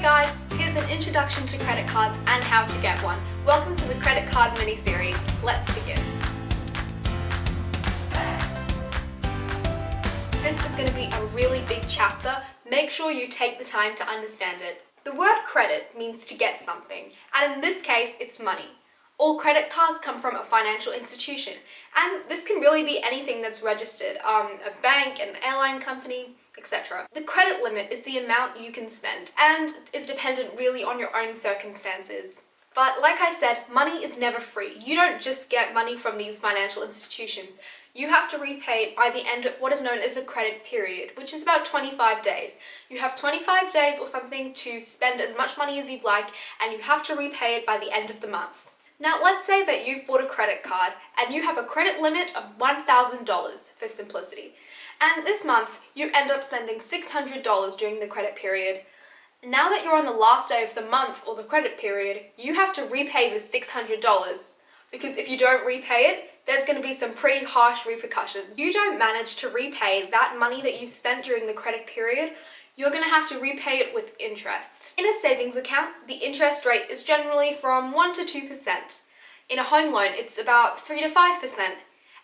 Hey guys, here's an introduction to credit cards and how to get one. Welcome to the credit card mini-series. Let's begin. This is going to be a really big chapter. Make sure you take the time to understand it. The word credit means to get something, and in this case, it's money. All credit cards come from a financial institution, and this can really be anything that's registered, a bank, an airline company, etc. The credit limit is the amount you can spend and is dependent really on your own circumstances. But like I said, money is never free. You don't just get money from these financial institutions. You have to repay it by the end of what is known as a credit period, which is about 25 days. You have 25 days or something to spend as much money as you'd like, and you have to repay it by the end of the month. Now let's say that you've bought a credit card and you have a credit limit of $1,000 for simplicity. And this month you end up spending $600 during the credit period. Now that you're on the last day of the month or the credit period, you have to repay the $600 because if you don't repay it, there's going to be some pretty harsh repercussions. If you don't manage to repay that money that you've spent during the credit period, you're going to have to repay it with interest. In a savings account, the interest rate is generally from 1 to 2%. In a home loan, it's about 3 to 5%.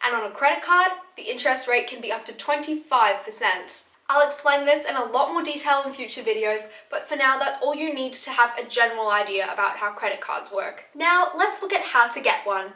And on a credit card, the interest rate can be up to 25%. I'll explain this in a lot more detail in future videos, but for now, that's all you need to have a general idea about how credit cards work. Now, let's look at how to get one.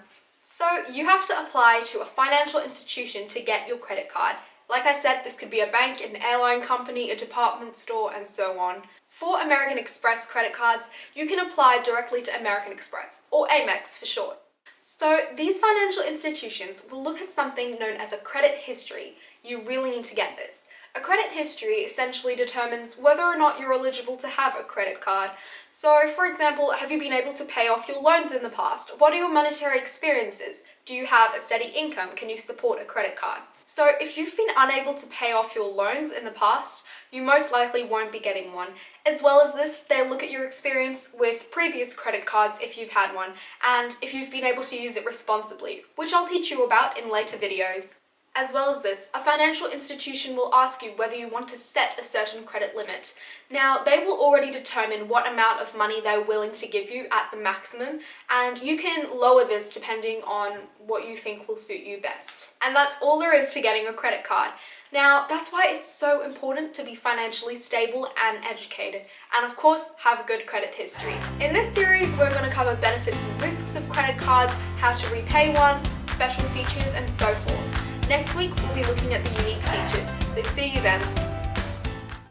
So, you have to apply to a financial institution to get your credit card. Like I said, this could be a bank, an airline company, a department store, and so on. For American Express credit cards, you can apply directly to American Express, or Amex for short. So these financial institutions will look at something known as a credit history. You really need to get this. A credit history essentially determines whether or not you're eligible to have a credit card. So, for example, have you been able to pay off your loans in the past? What are your monetary experiences? Do you have a steady income? Can you support a credit card? So if you've been unable to pay off your loans in the past, you most likely won't be getting one. As well as this, they look at your experience with previous credit cards if you've had one, and if you've been able to use it responsibly, which I'll teach you about in later videos. As well as this, a financial institution will ask you whether you want to set a certain credit limit. Now, they will already determine what amount of money they're willing to give you at the maximum, and you can lower this depending on what you think will suit you best. And that's all there is to getting a credit card. Now, that's why it's so important to be financially stable and educated, and of course, have a good credit history. In this series, we're going to cover benefits and risks of credit cards, how to repay one, special features, and so forth. Next week, we'll be looking at the unique features, so see you then.